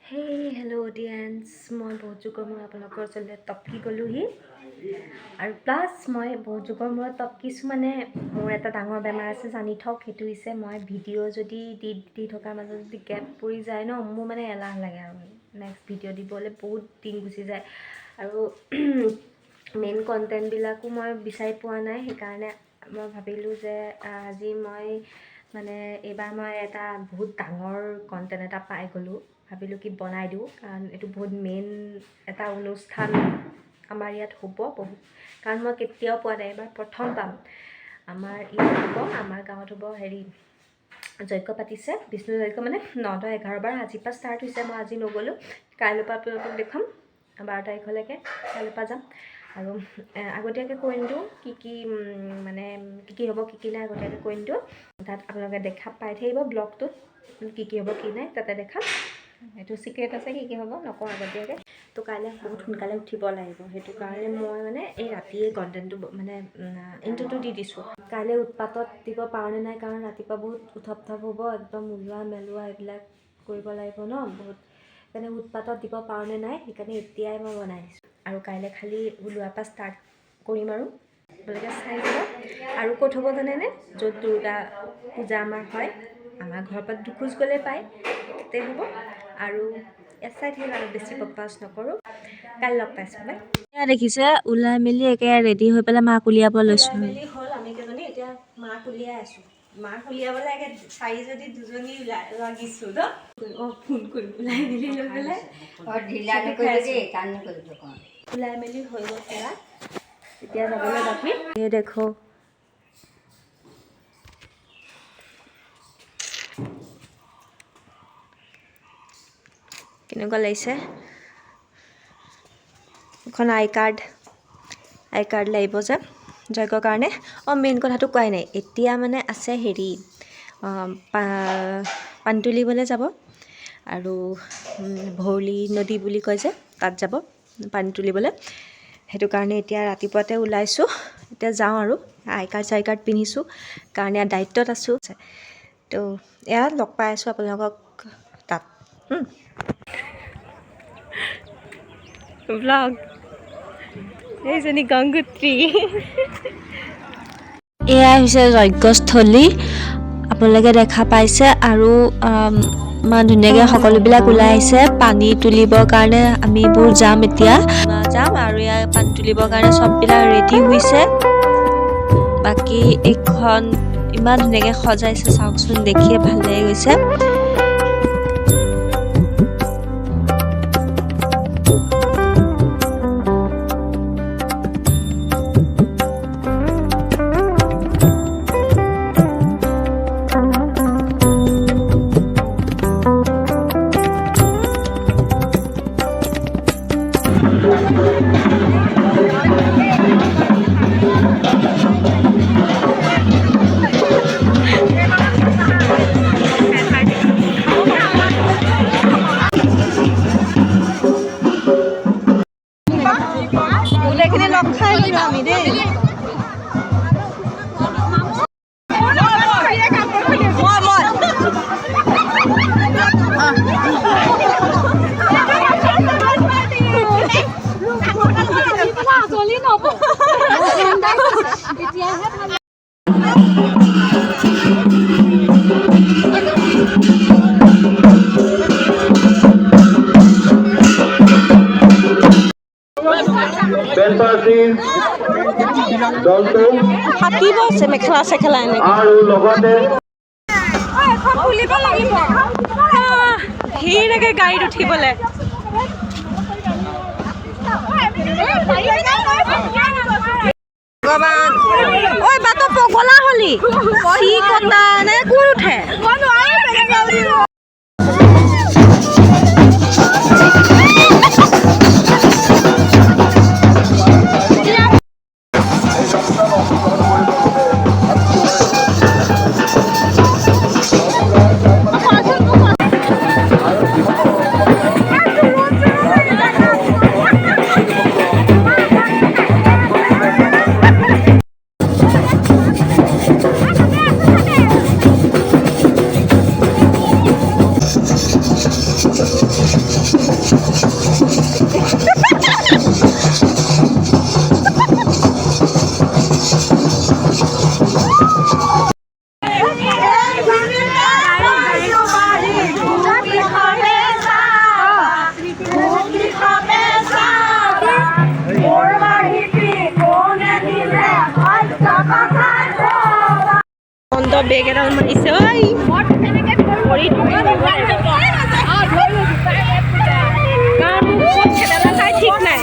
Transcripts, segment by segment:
Hello' audience মই বহুত যুগৰ মূৰত আপোনালোকৰ ওচৰলৈ টপকি গ'লোহি আৰু প্লাছ মই বহুত যুগৰ মূৰত টপকিছোঁ মানে মোৰ এটা ডাঙৰ বেমাৰ আছে জানি থওক সেইটো হৈছে মই ভিডিঅ' যদি দি থকাৰ মাজত যদি গেপ পৰি যায় ন মোৰ মানে এলাহ লাগে আৰু নেক্সট ভিডিঅ' দিবলৈ বহুত দিন গুচি যায় আৰু মেইন কণ্টেণ্টবিলাকো মই বিচাৰি পোৱা নাই সেইকাৰণে মই ভাবিলোঁ যে আজি মই মানে এইবাৰ মই এটা বহুত ডাঙৰ কণ্টেণ্ট এটা পাই গ'লোঁ ভাবিলোঁ কি বনাই দিওঁ কাৰণ এইটো বহুত মেইন এটা অনুষ্ঠান আমাৰ ইয়াত হ'ব বহুত কাৰণ মই কেতিয়াও পোৱা নাই এবাৰ প্ৰথম পাম আমাৰ ইয়াত হ'ব আমাৰ গাঁৱত হ'ব হেৰি যজ্ঞ পাতিছে বিষ্ণু যজ্ঞ মানে 9-11 বাৰ আজিৰ পৰা ষ্টাৰ্ট হৈছে মই আজি নগ'লোঁ কাইলৈৰ পৰা আপোনালোকক দেখুৱাম 12 তাৰিখলৈকে কাইলৈৰ পৰা যাম আৰু আগতীয়াকৈ কৈ নিদিওঁ কি মানে কি হ'ব কি নাই আগতীয়াকৈ কৈ নিদিওঁ তাত আপোনালোকে দেখা পাই থাকিব ব্লগটোত কি হ'ব কি নাই তাতে দেখাম এইটো চিক্ৰেট আছে কি হ'ব নকওঁ আগতীয়াকৈ তো কাইলৈ বহুত সোনকালে উঠিব লাগিব সেইটো কাৰণে মই মানে এই ৰাতিয়ে কণ্টেণ্টটো মানে ইণ্ট্ৰ'টো দি দিছোঁ কাইলৈ উৎপাতত দিব পাৰোঁনে নাই কাৰণ ৰাতিপুৱা বহুত উথপ থপ হ'ব একদম ওলোৱা মেলোৱা এইবিলাক কৰিব লাগিব ন বহুত সেইকাৰণে উৎপাতত দিব পাৰোঁনে নাই সেইকাৰণে এতিয়াই মই বনাই দিছোঁ আৰু কাইলৈ খালি ওলোৱাৰ পৰা ষ্টাৰ্ট কৰিম আৰু আপোনালোকে চাই যাব আৰু ক'ত হ'ব জানেনে য'ত দুৰ্গা পূজা আমাৰ হয় আমাৰ ঘৰৰ পৰা দুখোজ গ'লে পায় তাতে হ'ব আৰু চাই থাকিলে আৰু বেছি প্ৰকাশ নকৰোঁ কাইলৈ লগ পাইছোঁ বাই এয়া দেখিছে ওলাই মেলি একে ৰেডি হৈ পেলাই মাক উলিয়াব লৈছোঁ মেলি হ'ল আমি কেইজনী এতিয়া মাক উলিয়াই আছোঁ মাক উলিয়াবলৈ একে চাৰিজনী দুজনী লাগিছোঁ ন ফোন কৰি ওলাই মেলি লৈ পেলাই ওলাই মেলি হৈ গ'ল খেলা এতিয়া যাবলৈ বাকী এই দেখো কেনেকুৱা লাগিছে এখন আই কাৰ্ড লাগিব যে যজ্ঞৰ কাৰণে মেইন কথাটো কোৱাই নাই এতিয়া মানে আছে হেৰি পানী তুলিবলৈ যাব আৰু ভৰলী নদী বুলি কয় যে তাত যাব পানী তুলিবলৈ সেইটো কাৰণে এতিয়া ৰাতিপুৱাতে ওলাইছোঁ এতিয়া যাওঁ আৰু আই কাৰ্ড পিন্ধিছোঁ কাৰণ ইয়াৰ দায়িত্বত আছোঁ তো এয়া লগ পাই আছোঁ আপোনালোকক তাত ব্লগ এইজনী গংগোত্ৰী এয়া হৈছে যজ্ঞস্থলী আপোনালোকে দেখা পাইছে আৰু ইমান ধুনীয়াকৈ সকলোবিলাক ওলাই আহিছে পানী তুলিবৰ কাৰণে আমিবোৰ যাম এতিয়া আৰু ইয়াৰ পানী তুলিবৰ কাৰণে চববিলাক ৰেডি হৈছে বাকী এইখন ইমান ধুনীয়াকৈ সজাইছে চাওকচোন দেখিয়ে ভাল লাগি গৈছে মেখেলা চেখেলা আৰু লগতে সেইনেকে গাড়ীত উঠিবলৈ ভগৱান ঐ বাট পগলা হলি চি কটা নে কোন উঠে বেগ এডাল মাৰিছে ঐ ঠিক নাই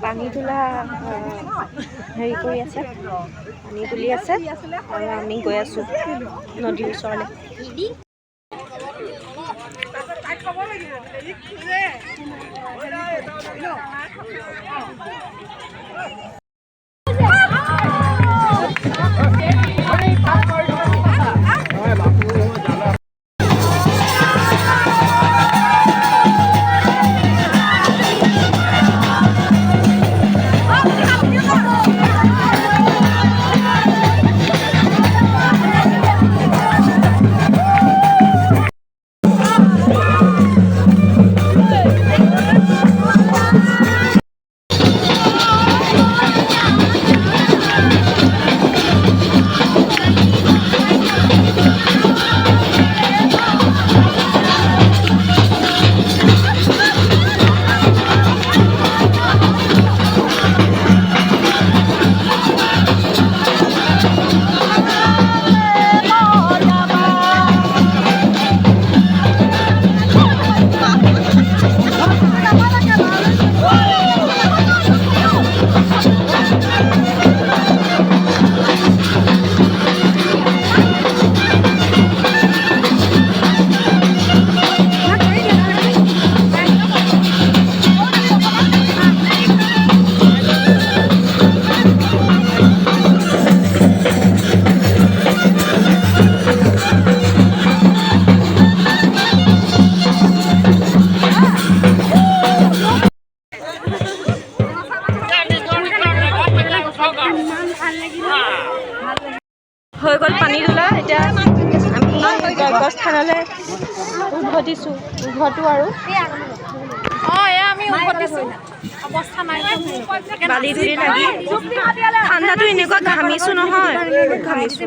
পানী তোলা হেৰি কৰি আছে পানী তুলি আছে আৰু আমি গৈ আছোঁ নদীৰ ওচৰলৈ হৈ গ'ল পানী তোলা এতিয়া আমি গছখানলৈ উভতিছোঁ উভতো আৰু বালি ধুলি লাগি ঠাণ্ডাটো এনেকুৱা ঘামিছোঁ নহয় ঘামিছোঁ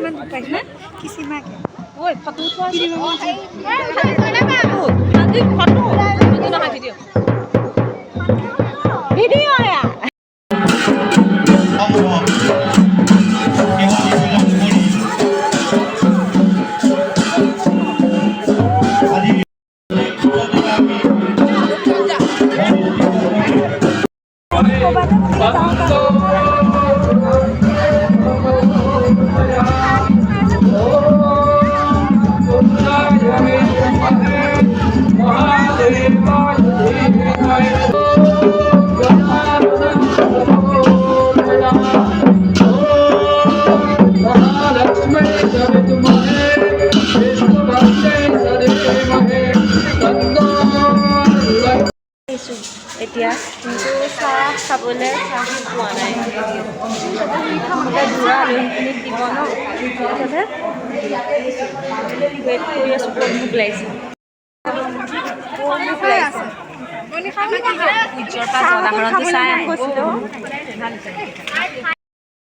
এতিয়া কিন্তু চাহ খাবলৈ চাহ পোৱা নাই ঘূৰা আলহীখিনিক দিব ন তাৰপিছতে ৱেইট কৰি আছোঁ বহুত ভোক লাগিছে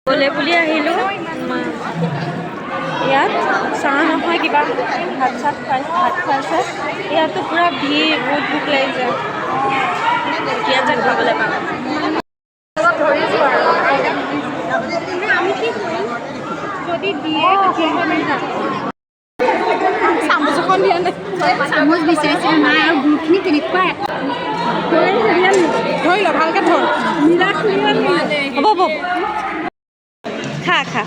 গ'লে বুলি আহিলোঁ ইয়াত চাহ নহয় কিবা ভাত চাত খুৱাইছে ইয়াতো পূৰা ভিৰ বহুত ভোক লাগিছে এতিয়া যেন খাবলৈ পাম যদি দিয়ে চামুচ এখন দিয়া নাই চামুচ বিচাৰিছে নাই আৰু গুড়খিনি কেনেকুৱা ধৰি ল ভালকৈ ধৰ হ'ব হ'ব খা খা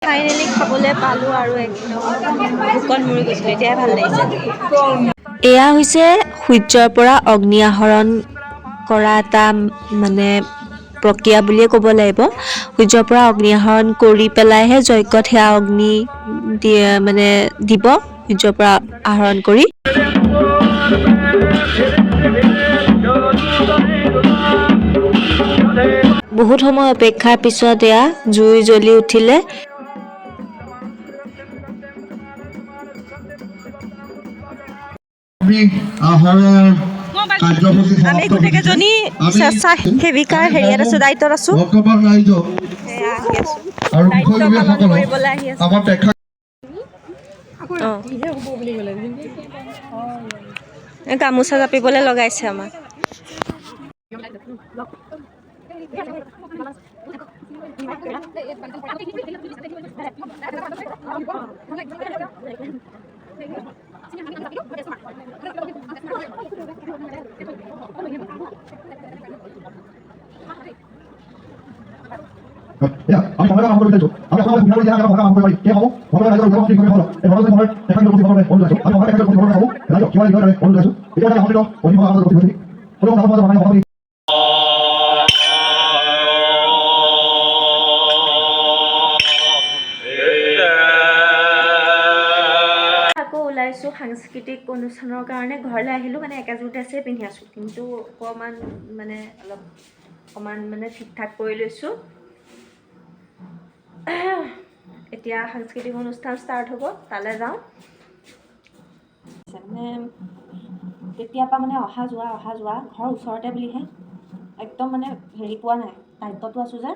ফাইনেলি খাবলৈ পালোঁ আৰু একদম ভোকত মৰি গৈছিলোঁ এতিয়াই ভাল লাগিছে এয়া হৈছে সূৰ্যৰ পৰা অগ্নি আহৰণ কৰা এটা মানে প্ৰক্ৰিয়া বুলিয়ে ক'ব লাগিব। সূৰ্যৰ পৰা অগ্নি আহৰণ কৰি পেলাইহে যজ্ঞত সেয়া অগ্নি দিব সূৰ্যৰ পৰা আহৰণ কৰি। বহুত সময় অপেক্ষাৰ পিছত এয়া জুই জ্বলি উঠিলে। আমি গোটেইকেইজনী স্বেচ্ছাসেৱিকাৰ হেৰিয়াত আছো, দায়িত্বত আছো। দায়িত্ব পালন কৰিবলৈ আহি আছো। গামোচা জাপিবলৈ লগাইছে আমাক। আমি সময়টা কাম কৰিব বিচাৰিছো। আমি সময়ত সুবিধা কৰি দিয়া আমি কাম কৰিব পাৰিম। এই সমূহ ভগৱানৰ ৰাজ্যৰ উদ্যোগ কৰি কৰিব এই ভগৱানৰ সময়ত দেখা দিব কৰিব অনুৰোধ কৰিছো। আমি ভগৱানৰ দেখা দিব কৰিব ৰাজ্য কিমান দিনৰ অনুৰোধ কৰিছো। এতিয়া আমি সময়টো অধিক কাম কৰিব বিচাৰিছো। কোনো কাম কৰিব ভগৱান ওলাইছোঁ সাংস্কৃতিক অনুষ্ঠানৰ কাৰণে। ঘৰলৈ আহিলোঁ মানে একেযোৰ ড্ৰেছেই পিন্ধি আছোঁ, কিন্তু অকণমান ঠিক ঠাক কৰি লৈছোঁ। এতিয়া সাংস্কৃতিক অনুষ্ঠান ষ্টাৰ্ট হ'ব, তালৈ যাওঁ। তেতিয়াৰ পৰা অহা যোৱা ঘৰৰ ওচৰতে বুলিহে, একদম হেৰি পোৱা নাই, দায়িত্বটো আছোঁ যে।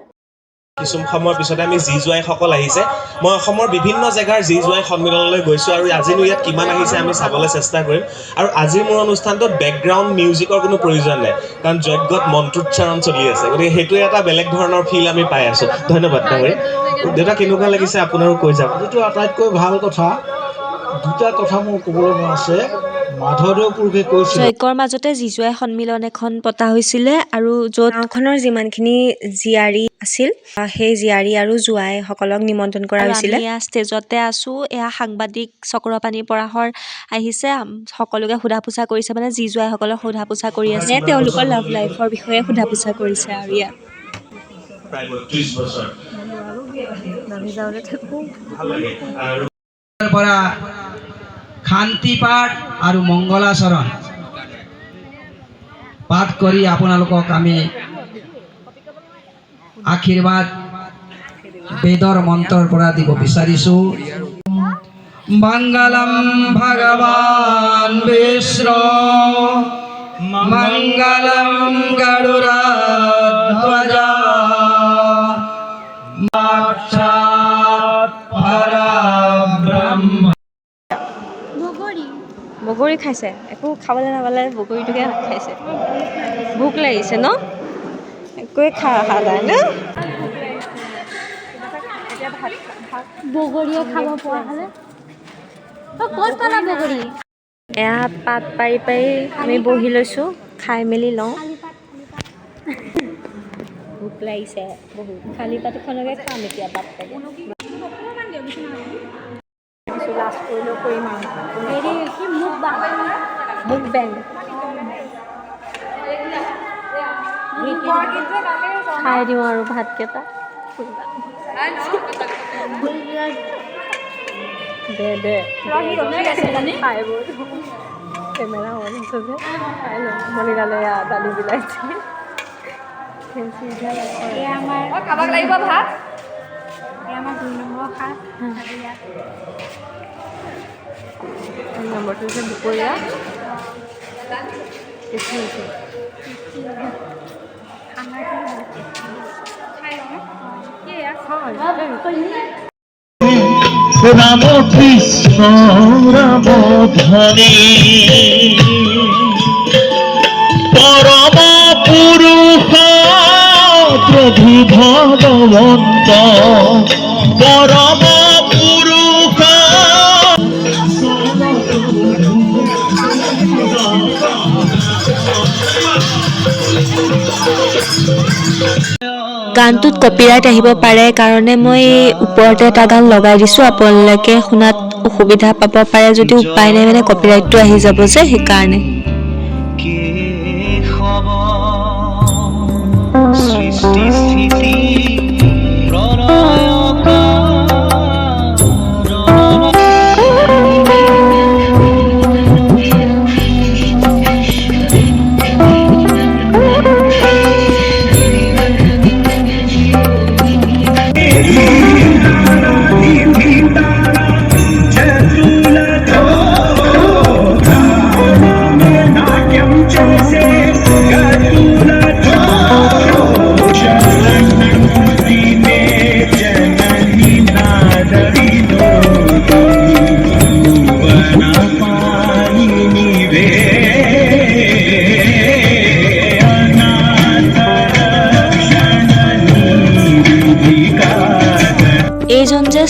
কিছু সময়ৰ পিছতে আমি জি জোৱাইসকল আহিছে। মই অসমৰ বিভিন্ন জেগাৰ জি জোৱাই সন্মিলনলৈ গৈছোঁ আৰু আজিনো ইয়াত কিমান আহিছে আমি চাবলৈ চেষ্টা কৰিম। আৰু আজিৰ মোৰ অনুষ্ঠানটোত বেকগ্ৰাউণ্ড মিউজিকৰ কোনো প্ৰয়োজন নাই, কাৰণ যজ্ঞত মন্ত্ৰোচ্চাৰণ চলি আছে, গতিকে সেইটোৱে এটা বেলেগ ধৰণৰ ফিল আমি পাই আছোঁ। ধন্যবাদ ডাঙৰী। দেউতা কেনেকুৱা লাগিছে আপোনাৰো কৈ যাওক। এইটো আটাইতকৈ ভাল কথা। দুটা কথা মোৰ ক'বলৈ মন আছে। মাধৱদেৱ পুৰুষে কৈছিল, যজ্ঞৰ মাজতে জি জোৱাই সন্মিলন এখন পতা হৈছিলে আৰু য'ত গাঁওখনৰ যিমানখিনি জীয়াৰী আছিল সেই জীয়াৰী আৰু জোৱাইসকলক নিমন্ত্ৰণ কৰা হৈছিলে। এয়া ষ্টেজতে আছো, এয়া সাংবাদিক চক্ৰপাণি পৰাশৰ আহিছে, সকলোকে সোধা পোছা কৰিছে, জি জোৱাইসকলক সোধা পোছা কৰি আছে, তেওঁলোকৰ লাভ লাইফৰ বিষয়ে সোধা পোছা কৰিছে। আৰু ইয়াত প্ৰায় ৩২ বছৰ ভাল লাগে। আৰু পৰা শান্তি পাঠ আৰু মংগলাচৰণ পাঠ কৰি আপোনালোকক আমি আশীৰ্বাদ বেদৰ মন্ত্ৰৰ পৰা দিব বিচাৰিছো। মংগলম ভগৱান বিষ্ণু মংগলম গৰুড়ধ্বজা সাক্ষাৎ পৰব্ৰহ্ম। বগৰী খাইছে, একো খাবলৈ নাপালে বগৰীটোকে খাইছে। ভোক লাগিছে ন, একোৱে অহা যায় ন। বগৰীয়ে খাব পৰা হ'লে ক'ত পালা বগৰী? এয়া পাত পাৰি আমি বহি লৈছোঁ, খাই মেলি লওঁ। ভোক লাগিছে বহুত, খালী পাতখনকে খাম এতিয়া। পাত পাৰি লাষ্ট কৰিলেও কৰিম আৰু মোক বেং খাই দিওঁ আৰু ভাতকেইটা। দে খাই বৈ কেমেৰা অন আছে যে খাই লওঁ। মণিকালে দালি বিলাইছে। কাবাক লাগিব ভাত? নম্বৰটো হৈছে দুপৰীয়া। ৰাম কৃষ্ণ ৰাম ধনে পৰম পুৰুষ প্ৰভু ভগবন্ত পৰম পুৰুষ। গানটোত কপিৰাইট আহিব পাৰে কাৰণে মই ওপৰতে এটা গান লগাই দিছোঁ, আপোনালোকে শুনাত অসুবিধা পাব পাৰে যদি উপায় নাই, কপিৰাইটটো আহি যাব যে সেইকাৰণে। সৃষ্টি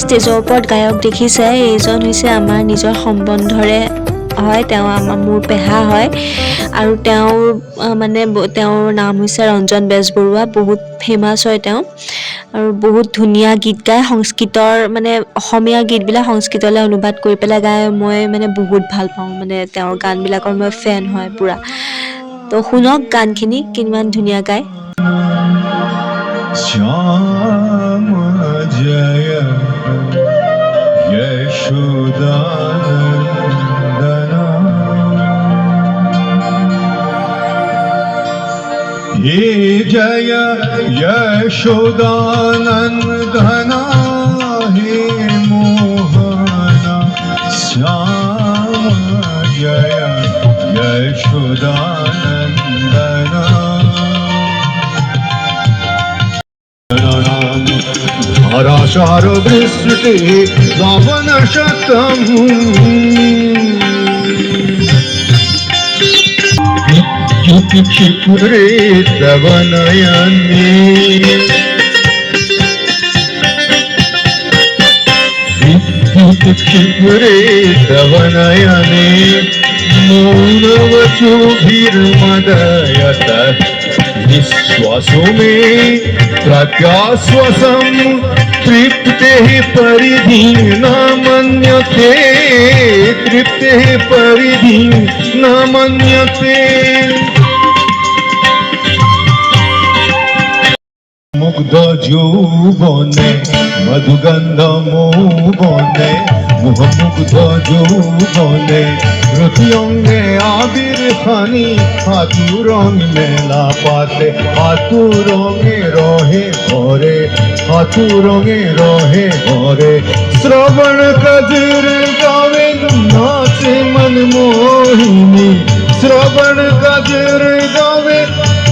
ষ্টেজৰ ওপৰত গায়ক দেখিছে, এইজন হৈছে আমাৰ নিজৰ সম্বন্ধৰে হয়, তেওঁ মোৰ পেহা হয় আৰু তেওঁৰ নাম হৈছে ৰঞ্জন বেজবৰুৱা। বহুত ফেমাছ হয় তেওঁ আৰু বহুত ধুনীয়া গীত গায়। সংস্কৃতৰ অসমীয়া গীতবিলাক সংস্কৃতলৈ অনুবাদ কৰি পেলাই গায়। মই বহুত ভাল পাওঁ, তেওঁৰ গানবিলাকৰ মই ফেন হয় পুৰা। তো শুনক গানখিনি কিমান ধুনীয়া গায়। श्याम जय यशोदानन्दना हे जय यशोदानन्दना हे मोहना श्याम जय यशोदानन्दना धारासार वृष्टि लवण शतम् क्षिपुरे तव नयने क्षिपुरे तव नयने मौनवचोभिर्मदयत निःश्वासो मे प्रत्याश्वासं तृप्तेः परिधि न मन्यते तृप्तेः परिधि न मन्यते मुग्ध যৌবনে মধুগন্ধ মৌবনে মোহমুগ্ধ যৌবনে প্রতি অঙ্গে আবির খানি হাতু রং মেলা পাতে হাতু রঙে রহে ঘরে হাতু রঙে রহে ঘরে শ্রবণ কজর গাवे নাচে মন মোহিনী শ্রবণ কজর গাवे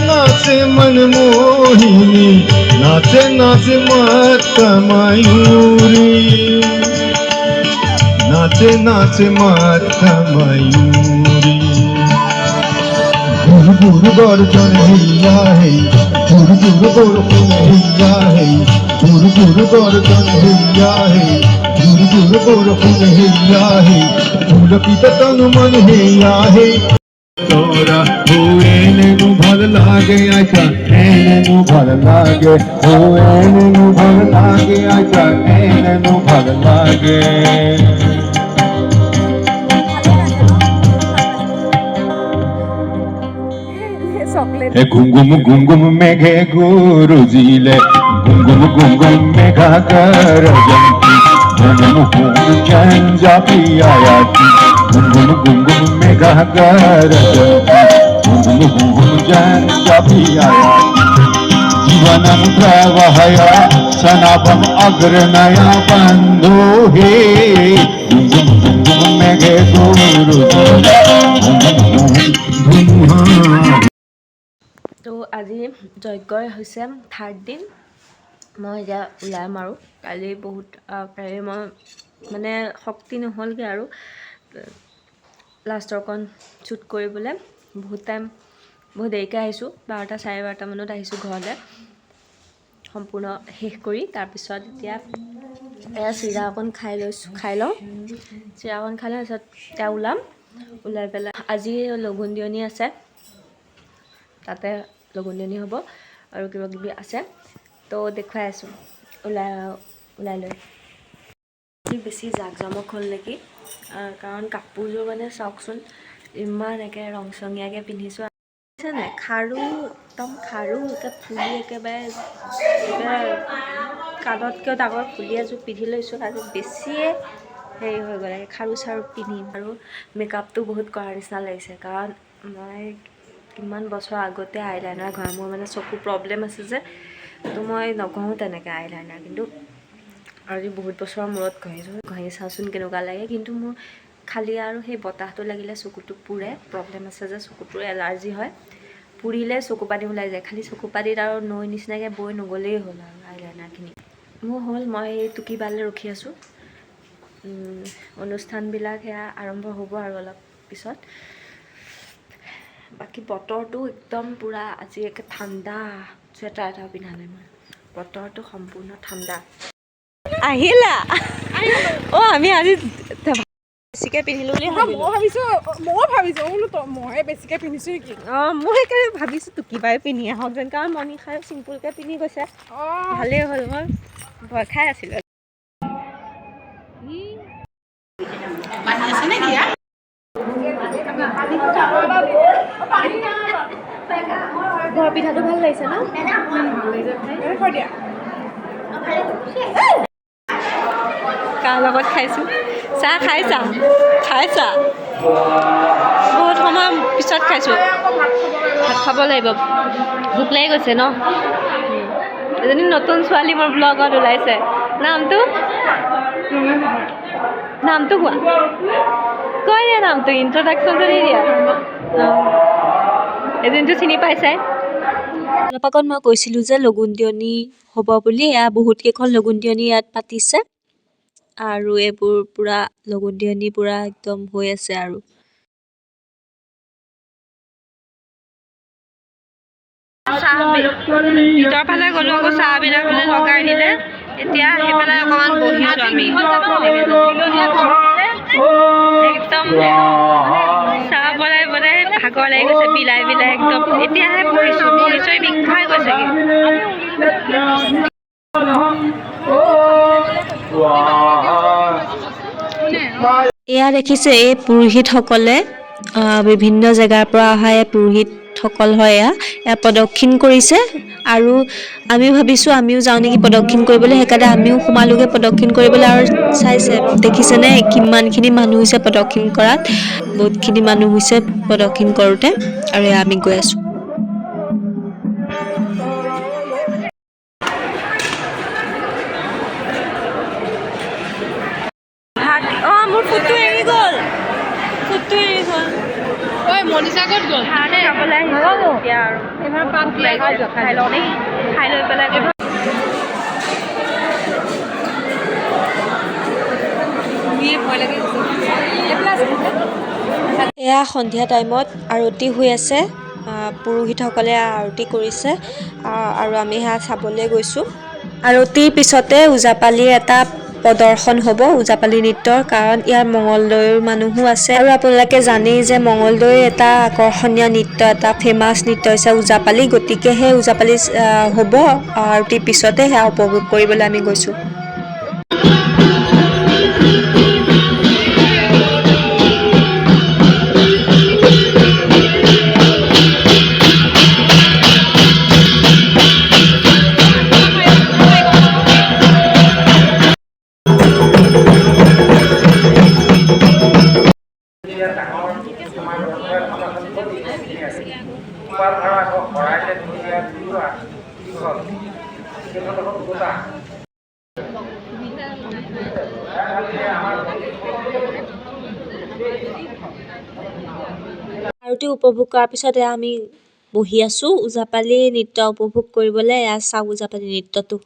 नाचे मन मोहिनी नाचे नाचे मत मयूरी नाचे नाचे मत मयूरी गुरु गुरु गर्जन हैया है गुरु गुरु गर्जन हैया है गुरु गुरु गर्जन हैया है गुरु गुरु गर्जन हैया है पुलकित तन मन हैया है तोरा हुएने नु भल लागे आजा एने नु भल लागे हुएने नु भल लागे आजा एने नु भल लागे ए घुंगुम घुंगुम मेघे गुरुजीले घुंगुम घुंगुम मेघा कर जंती घुंगुम घुंगुम चंजा पियायाती घुंगुम घुंगुम मेघा कर घुंगुम घुंगुम चंजा पियायाती जीवनं प्रवहय सनापम अग्रनया बंधो हे घुंगुम घुंगुम मेघे गुरुजीले घुंगुम घुंगुम তো আজি যজ্ঞৰ হৈছে 3rd দিন। মই এতিয়া ওলাই মাৰোঁ। কালি প্ৰায় মই শক্তি নহ'লগৈ আৰু লাষ্টৰকণ শ্বুট কৰিবলৈ। বহুত দেৰিকৈ আহিছোঁ, 12টা 12:30 মানত আহিছোঁ ঘৰলৈ সম্পূৰ্ণ শেষ কৰি। তাৰপিছত এতিয়া চিৰা অকণ খাই লওঁ। চিৰা অকণ খাই লওঁ, তাৰপিছত এতিয়া ওলাই পেলাই আজি লঘোণ দিয়নী আছে, তাতে লঘোণ দিয়নী হ'ব আৰু কিবা কিবি আছে, তো দেখুৱাই আছোঁ ওলাই লৈ। বেছি জাক জমক হ'ল নেকি, কাৰণ কাপোৰযোৰ চাওকচোন ইমান ৰং চঙীয়াকৈ পিন্ধিছোঁ নাই। খাৰু একদম খাৰু ফুলি একেবাৰে কাণতকৈ ডাঙৰ ফুলি এযোৰ পিন্ধি লৈছোঁ। আৰু বেছিয়ে হেৰি হৈ গ'ল, খাৰু চাৰু পিন্ধিম আৰু মেকআপটো বহুত কৰাৰ নিচিনা লাগিছে, কাৰণ মই কিমান বছৰ আগতে আইলাইনাৰ ঘঁহা। মোৰ চকু প্ৰব্লেম আছে যে, তো মই নঘঁহোঁ তেনেকৈ আইলাইনাৰ, কিন্তু আজি বহুত বছৰৰ মূৰত ঘঁহি চাওঁচোন কেনেকুৱা লাগে। কিন্তু মোৰ খালি আৰু সেই বতাহটো লাগিলে চকুটো পুৰে, প্ৰব্লেম আছে যে চকুটোৰ এলাৰ্জি হয়, পুৰিলে চকু পানী ওলাই যায়। খালি চকু পানীত আৰু নৈ নিচিনাকৈ বৈ নগ'লেই হ'ল আৰু আইলাইনাৰখিনি মোৰ হ'ল। মই টুকিবালৈ ৰখি আছোঁ, অনুষ্ঠানবিলাক সেয়া আৰম্ভ হ'ব আৰু অলপ পিছত। বাকী বতৰটো একদম পূৰা আজি ঠাণ্ডা, চুৱেটাৰ এটাও পিন্ধা নাই মই, বতৰটো সম্পূৰ্ণ ঠাণ্ডা। আহিলা অঁ আমি আজি বেছিকৈ পিন্ধিলোঁ বুলি ময়ো ভাবিছোঁ বোলো মইহে বেছিকৈ পিন্ধিছোঁ নেকি অঁ মই সেইকাৰণে ভাবিছোঁ টুকিবাই পিন্ধি আহক যেন কাৰণ মণিষাই চিম্পুলকৈ পিন্ধি গৈছে ভালেই হ'ল মই ভয় খাই আছিলোঁ ঘৰ পিঠাটো ভাল লাগিছে ন কাৰ লগত খাইছোঁ চাহ খাইছা বহুত সময় পিছত খাইছোঁ ভাত খাব লাগিব ভোক লাগি গৈছে ন এজনী নতুন ছোৱালী মোৰ ব্লগত ওলাইছে নামটো কোৱা কৈ দিয়া নামটো ইণ্ট্ৰডাকশ্যন যদি দিয়া এজনীটো চিনি পাইছাই অলপ আগত মই কৈছিলোঁ যে লগুণ দিয়নি হ'ব বুলি এয়া বহুতকেইখন লগুণ দিয়নি ইয়াত পাতিছে আৰু এইবোৰ পূৰা লগুণ দিয়নি পূৰা একদম হৈ আছে আৰু ভিতৰ ফালে গ'লোঁ আকৌ চাহবিলাক বোলে লগাই দিলে এতিয়া আহি পেলাই অকণমান বহিছোঁ আমি একদম চাহ বনাই ভাগৰ লাগি গৈছে বিলাই একদম এতিয়াহে বহিছোঁ বিষাই গৈছেগৈ এয়া দেখিছে এই পুৰোহিতসকলে বিভিন্ন জেগাৰ পৰা অহা এই পুৰোহিতসকল হয় এয়া প্ৰদক্ষিণ কৰিছে আৰু আমি ভাবিছোঁ আমিও যাওঁ নেকি প্ৰদক্ষিণ কৰিবলৈ সেইকাৰণে আমিও সোমালোগৈ প্ৰদক্ষিণ কৰিবলৈ আৰু চাইছে দেখিছেনে কিমানখিনি মানুহ হৈছে প্ৰদক্ষিণ কৰাত বহুতখিনি মানুহ হৈছে প্ৰদক্ষিণ কৰোঁতে আৰু এয়া আমি গৈ আছোঁ মোৰ ফুটটো এৰি গ'ল ঐ মনিষা ক'ত গ'ল খাবলৈ আহিছোঁ এতিয়া আৰু এইবাৰ পাত খাই লওঁ দেই খাই লৈ পেলাই ভয় লাগি এয়া সন্ধিয়া টাইমত আৰতি হৈ আছে পুৰোহিতসকলে আৰতি কৰিছে আৰু আমি সেয়া চাবলৈ গৈছোঁ আৰতিৰ পিছতে ওজাপালিৰ এটা প্ৰদৰ্শন হ'ব ওজাপালি নৃত্যৰ কাৰণ ইয়াৰ মঙলদৈৰ মানুহো আছে আৰু আপোনালোকে জানেই যে মঙলদৈৰ এটা আকৰ্ষণীয় নৃত্য এটা ফেমাছ নৃত্য হৈছে ওজাপালি গতিকে সেই ওজাপালি হ'ব আৰতিৰ পিছতে সেয়া উপভোগ কৰিবলৈ আমি গৈছোঁ আৰতি উপভোগ কৰাৰ পিছতে আমি বহি আছোঁ ওজাপালি নৃত্য উপভোগ কৰিবলৈ এয়া চাওঁ ওজাপালি নৃত্যটো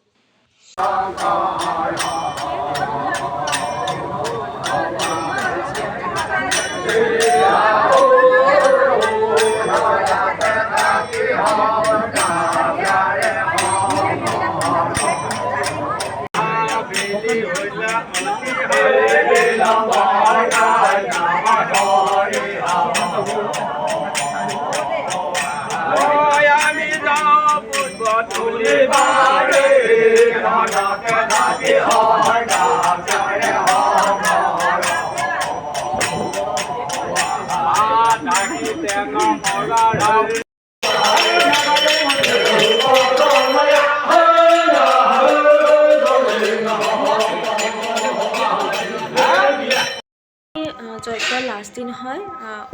যজ্ঞৰ লাষ্ট দিন হয়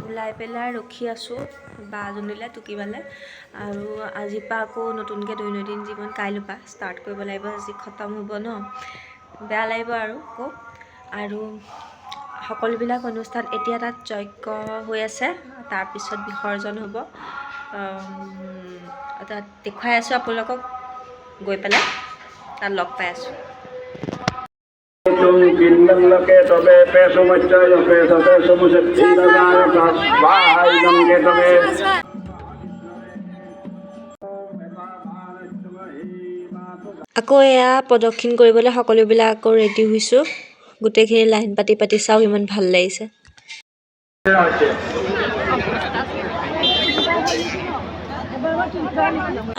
ওলাই পেলাই ৰখি আছোঁ বাজনীলৈ টুকিবলৈ আৰু আজিৰ পৰা আকৌ নতুনকৈ দৈনন্দিন জীৱন কাইলৈৰ পৰা ষ্টাৰ্ট কৰিব লাগিব আজি খতম হ'ব ন বেয়া লাগিব আৰু আকৌ আৰু সকলোবিলাক অনুষ্ঠান এতিয়া তাত যজ্ঞ হৈ আছে তাৰপিছত বিসৰ্জন হ'ব তাত দেখুৱাই আছোঁ আপোনালোকক গৈ পেলাই তাত লগ পাই আছোঁ আকৌ এয়া প্ৰদক্ষিণ কৰিবলৈ সকলোবিলাক আকৌ ৰেডি হৈছোঁ। গোটেইখিনি লাইন পাতি পাতি চাওঁ, ইমান ভাল লাগিছে।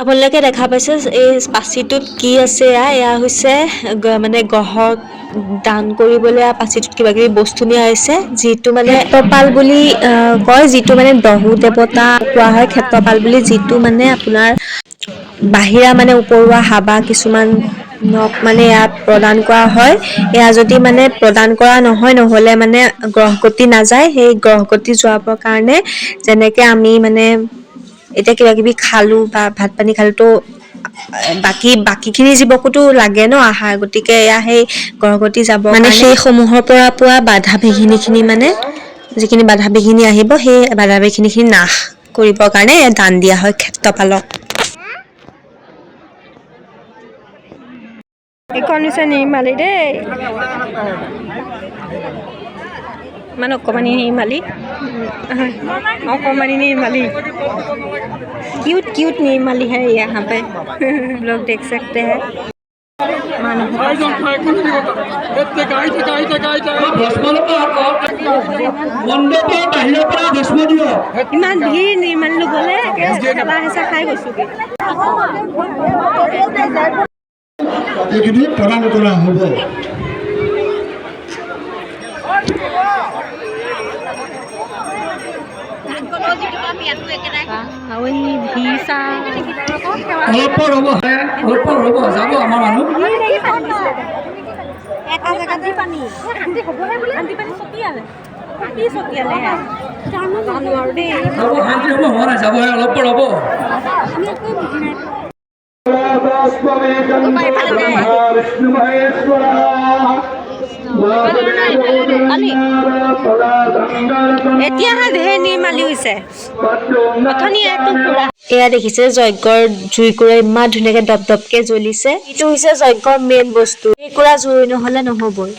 আপোনালোকে দেখা পাইছে এই পাচিটোত কি আছে। এয়া হৈছে মানে গ্ৰহক দান কৰিবলৈ পাচিটোত কিবা কিবি বস্তু নিয়া হৈছে, যিটো মানে ক্ষেত্ৰপাল বুলি কয়, যিটো মানে দহু দেৱতা কোৱা হয় ক্ষেত্ৰপাল বুলি, যিটো মানে আপোনাৰ বাহিৰা মানে উপৰুৱা হাবা কিছুমান মানে ইয়াত প্ৰদান কৰা হয়। এয়া যদি মানে প্ৰদান কৰা নহয়, নহ'লে মানে গ্ৰহগতি নাযায়। সেই গ্ৰহগতি যোৱাবৰ কাৰণে যেনেকে আমি মানে এতিয়া কিবা কিবি খালোঁ বা ভাত পানী খালোতো বাকীখিনি জীৱকোতো লাগে ন আহাৰ, গতিকে এয়া সেই গ্ৰহগতি যাব মানে সেইসমূহৰ পৰা পোৱা বাধা বিঘিনিখিনি মানে যিখিনি বাধা বিঘিনি আহিব, সেই বাধা বিঘিনিখিনি নাশ কৰিবৰ কাৰণে দান দিয়া হয় ক্ষেত্ৰপালক। এইখন হৈছে নিৰ্মালী দেই, ইমান অকণমানি নিৰ্মালী, অকণমানি নিৰ্মালী, क्यूट क्यूट निर्मली है यहाँ पे। लोग देख सकते हैं ইমান ভিৰ নিৰ্মালী ল'বলৈ খেলা হেঁচা খাই গৈছোগে। এইখিনি প্ৰদান কৰা হ'ব। অলপ ৰ'ব যাব আমাৰ মানুহ। এটা জেগাত দি পানী ছটিয়ালে জানো আৰু দেই। যাব শান্তি হ'ব, হোৱা নাই, যাবহে, অলপ ৰ'ব। এতিয়াহে ঢেৰ নিৰ্মালী হৈছে। এয়া দেখিছে যজ্ঞৰ জুইকুৰা ইমান ধুনীয়াকে দপদপকে জ্বলিছে। এইটো হৈছে যজ্ঞৰ মেইন বস্তু, জুইকুৰা জুই নহ'লে নহ'বই।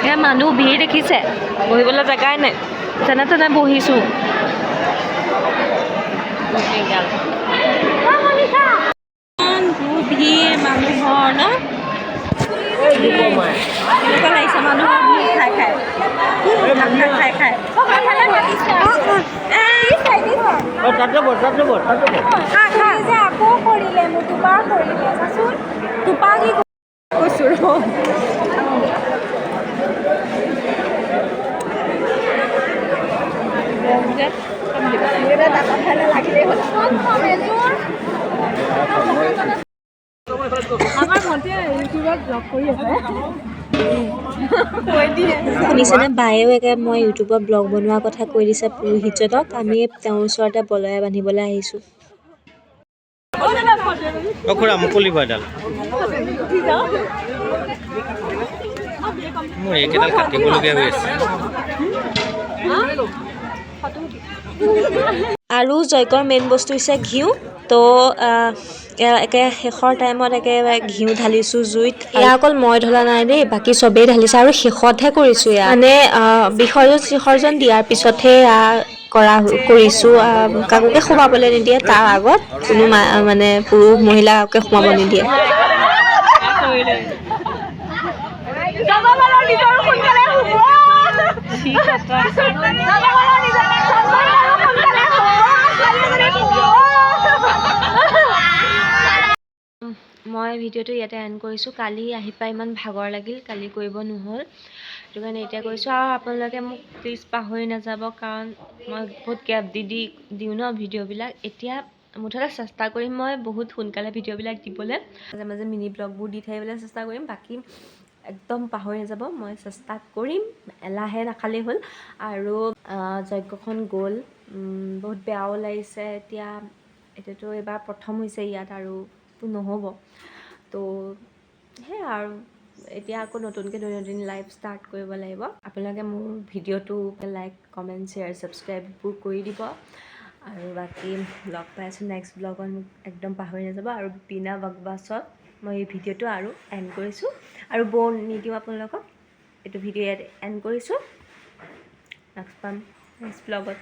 এয়া মানুহ ভিৰ দেখিছে, বহিবলৈ জেগাই নাই, যেনে তেনে বহিছোঁ। ভিৰ মানুহৰ ন, কেনেকুৱা লাগিছে মানুহৰ ভিৰ খাই খাই খাই খাই। আকৌ কৰিলে মোৰ দুবাৰ কৰিলে চাচোন, দুবাৰ কি কৈছোঁ ৰ। আমাৰ ভণ্টিয়ে ইউটিউবত ব্লগ কৰি আছে। শুনিছেনে, বায়েও একে মই ইউটিউবত ব্লগ বনোৱাৰ কথা কৈ দিছে পুৰোহিতজনক। আমি তেওঁৰ ওচৰতে বলয়া বান্ধিবলৈ আহিছোঁ। খুৰা মুকলিব এডাল, মোৰ এইকেইডাল কাটিবলগীয়া হৈ আছে। আৰু যজ্ঞৰ মেইন বস্তু হৈছে ঘিউ। তো একে শেষৰ টাইমত একেবাৰে ঘিউ ঢালিছোঁ জুইত। এয়া অকল মই ঢলা নাই দেই, বাকী চবেই ঢালিছে আৰু শেষতহে কৰিছোঁ। এয়া মানে বিসৰ্জন দিয়াৰ পিছতহে কৰিছোঁ। কাকোকে সোমাবলৈ নিদিয়ে, তাৰ আগত কোনো মানে পুৰুষ মহিলা কাকোকে সোমাব নিদিয়ে। মই ভিডিঅ'টো ইয়াতে এণ্ড কৰিছোঁ। কালি আহি পাই ইমান ভাগৰ লাগিল, কালি কৰিব নহ'ল, সেইটো কাৰণে এতিয়া কৰিছোঁ। আৰু আপোনালোকে মোক প্লিজ পাহৰি নাযাব, কাৰণ মই বহুত গেপ দিওঁ ন ভিডিঅ'বিলাক। এতিয়া মুঠতে চেষ্টা কৰিম মই বহুত সোনকালে ভিডিঅ'বিলাক দিবলৈ, মাজে মাজে মিনি ব্লগবোৰ দি থাকিবলৈ চেষ্টা কৰিম। বাকী একদম পাহৰি নাযাব, মই চেষ্টা কৰিম, এলাহে নাখালেই হ'ল। আৰু যজ্ঞখন গ'ল, বহুত বেয়াও লাগিছে। এতিয়াতো এইবাৰ প্ৰথম হৈছে ইয়াত, আৰু নহ'ব, তো সেয়া আৰু এতিয়া আকৌ নতুনকৈ দৈনন্দিন লাইফ ষ্টাৰ্ট কৰিব লাগিব। আপোনালোকে মোৰ ভিডিঅ'টো লাইক, কমেণ্ট, শ্বেয়াৰ, ছাবস্ক্ৰাইববোৰ কৰি দিব। আৰু বাকী লগ পাই আছোঁ নেক্সট ব্লগত, মোক একদম পাহৰি নাযাব। আৰু বিনা বকবাছত মই এই ভিডিঅ'টো আৰু এণ্ড কৰিছোঁ, আৰু বৰ নিদিওঁ আপোনালোকক। এইটো ভিডিঅ' ইয়াত এণ্ড কৰিছোঁ, নেক্সট ব্লগত।